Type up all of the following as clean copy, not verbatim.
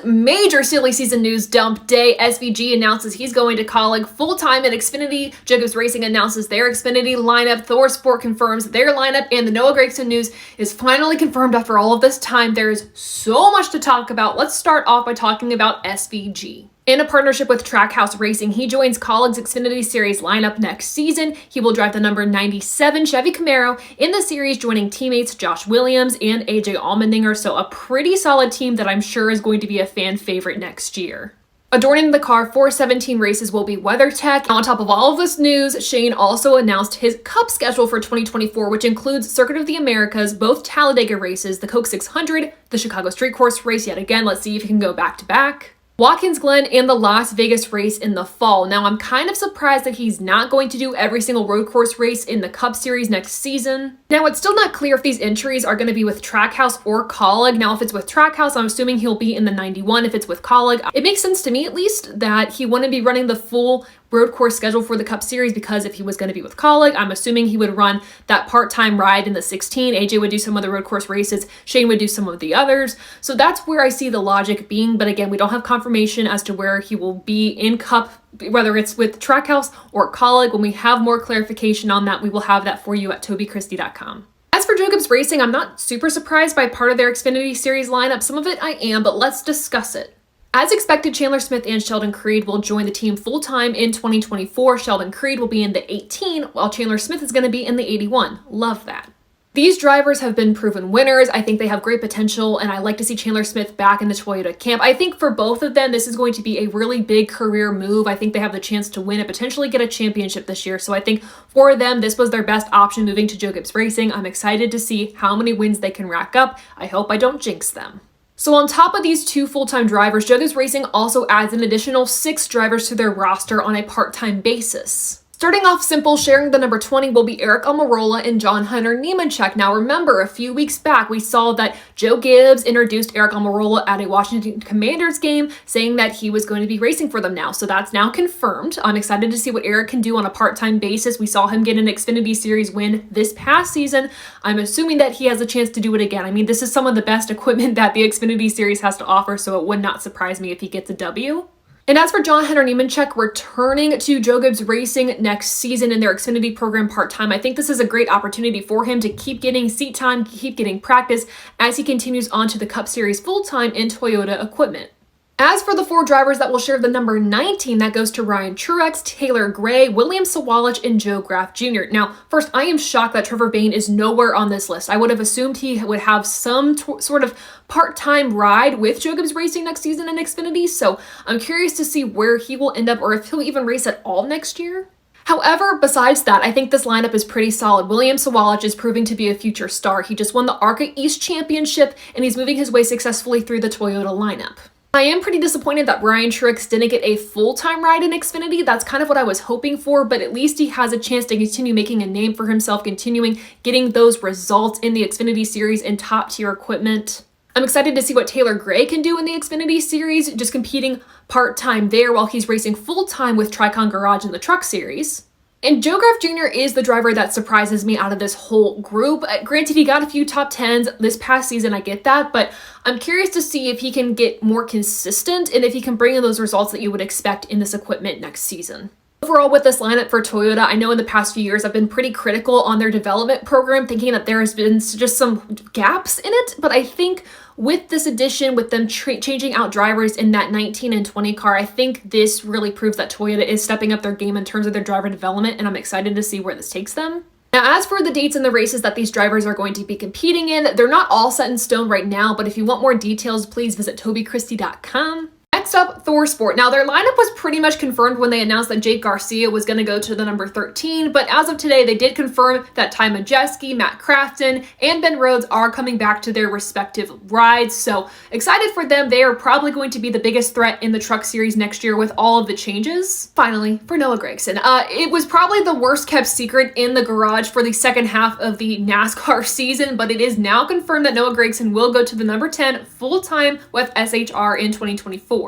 major silly season news dump day. SVG announces he's going to Kaulig full-time in Xfinity. Jacobs Racing announces their Xfinity lineup. Thor Sport confirms their lineup, and the Noah Gragson news is finally confirmed after all of this time. There is so much to talk about. Let's start off by talking about SVG. In a partnership with Trackhouse Racing, he joins Kaulig's Xfinity Series lineup next season. He will drive the number 97 Chevy Camaro in the series, joining teammates Josh Williams and AJ Allmendinger, so a pretty solid team that I'm sure is going to be a fan favorite next year. Adorning the car for 17 races will be WeatherTech. On top of all of this news, Shane also announced his Cup schedule for 2024, which includes Circuit of the Americas, both Talladega races, the Coke 600, the Chicago Street Course race yet again. Let's see if he can go back to back. Watkins Glen and the Las Vegas race in the fall. Now, I'm kind of surprised that he's not going to do every single road course race in the Cup Series next season. Now, it's still not clear if these entries are going to be with Trackhouse or Kaulig. Now, if it's with Trackhouse, I'm assuming he'll be in the 91. If it's with Kaulig, it makes sense to me at least that he wouldn't be running the full road course schedule for the Cup Series, because if he was going to be with Kaulig, I'm assuming he would run that part-time ride in the 16. AJ would do some of the road course races. Shane would do some of the others. So that's where I see the logic being. But again, we don't have confirmation as to where he will be in Cup, whether it's with Trackhouse or Kaulig. When we have more clarification on that, we will have that for you at tobychristie.com. As for Jacobs Racing, I'm not super surprised by part of their Xfinity Series lineup. Some of it I am, but let's discuss it. As expected, Chandler Smith and Sheldon Creed will join the team full-time in 2024. Sheldon Creed will be in the 18, while Chandler Smith is going to be in the 81. Love that. These drivers have been proven winners. I think they have great potential, and I like to see Chandler Smith back in the Toyota camp. I think for both of them, this is going to be a really big career move. I think they have the chance to win and potentially get a championship this year. So I think for them, this was their best option moving to Jacobs Racing. I'm excited to see how many wins they can rack up. I hope I don't jinx them. So on top of these two full-time drivers, Jacobs Racing also adds an additional 6 drivers to their roster on a part-time basis. Starting off simple, sharing the number 20 will be Eric Almirola and John Hunter Nemechek. Now remember, a few weeks back, we saw that Joe Gibbs introduced Eric Almirola at a Washington Commanders game, saying that he was going to be racing for them now. So that's now confirmed. I'm excited to see what Eric can do on a part-time basis. We saw him get an Xfinity Series win this past season. I'm assuming that he has a chance to do it again. I mean, this is some of the best equipment that the Xfinity Series has to offer, so it would not surprise me if he gets a W. And as for John Hunter Nemechek returning to Jacobs Racing next season in their Xfinity program part-time, I think this is a great opportunity for him to keep getting seat time, keep getting practice as he continues on to the Cup Series full-time in Toyota equipment. As for the 4 drivers that will share the number 19, that goes to Ryan Truex, Taylor Gray, William Sawalich, and Joe Graf Jr. Now, first, I am shocked that Trevor Bayne is nowhere on this list. I would have assumed he would have some sort of part-time ride with Jacobs Racing next season in Xfinity, so I'm curious to see where he will end up or if he'll even race at all next year. However, besides that, I think this lineup is pretty solid. William Sawalich is proving to be a future star. He just won the ARCA East Championship, and he's moving his way successfully through the Toyota lineup. I am pretty disappointed that Ryan Truex didn't get a full-time ride in Xfinity. That's kind of what I was hoping for, but at least he has a chance to continue making a name for himself, continuing getting those results in the Xfinity Series in top-tier equipment. I'm excited to see what Taylor Gray can do in the Xfinity Series, just competing part-time there while he's racing full-time with Tricon Garage in the Truck Series. And Joe Graf Jr. is the driver that surprises me out of this whole group. Granted, he got a few top 10s this past season, I get that, but I'm curious to see if he can get more consistent and if he can bring in those results that you would expect in this equipment next season. Overall, with this lineup for Toyota, I know in the past few years I've been pretty critical on their development program, thinking that there has been just some gaps in it, but I think with this addition, with them changing out drivers in that 19 and 20 car, I think this really proves that Toyota is stepping up their game in terms of their driver development, and I'm excited to see where this takes them. Now, as for the dates and the races that these drivers are going to be competing in, they're not all set in stone right now, but if you want more details, please visit tobychristie.com. Next up, Thor Sport. Now, their lineup was pretty much confirmed when they announced that Jake Garcia was going to go to the number 13, but as of today, they did confirm that Ty Majeski, Matt Crafton, and Ben Rhodes are coming back to their respective rides, so excited for them. They are probably going to be the biggest threat in the Truck Series next year with all of the changes. Finally, for Noah Gragson. It was probably the worst kept secret in the garage for the second half of the NASCAR season, but it is now confirmed that Noah Gragson will go to the number 10 full-time with SHR in 2024.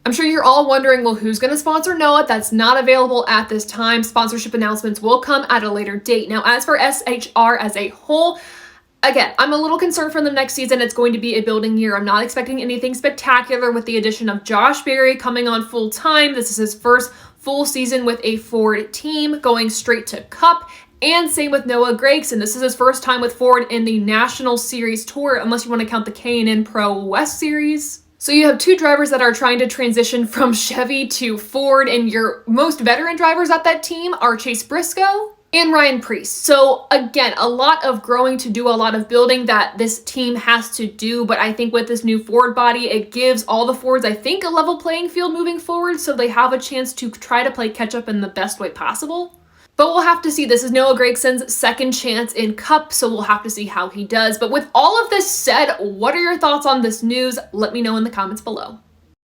I'm sure you're all wondering, well, who's going to sponsor Noah? That's not available at this time. Sponsorship announcements will come at a later date. Now, as for SHR as a whole, Again, I'm a little concerned for them next season. It's going to be a building year. I'm not expecting anything spectacular with the addition of Josh Berry coming on full time. This is his first full season with a Ford team, going straight to Cup. And same with Noah Gragson. This is his first time with Ford in the National Series Tour, unless you want to count the K&N Pro West Series. So you have two drivers that are trying to transition from Chevy to Ford, and your most veteran drivers at that team are Chase Briscoe and Ryan Preece. So again, a lot of growing to do, a lot of building that this team has to do, but I think with this new Ford body, it gives all the Fords, I think, a level playing field moving forward, so they have a chance to try to play catch up in the best way possible. But we'll have to see. This is Noah Gragson's second chance in Cup, so we'll have to see how he does. But with all of this said, what are your thoughts on this news? Let me know in the comments below.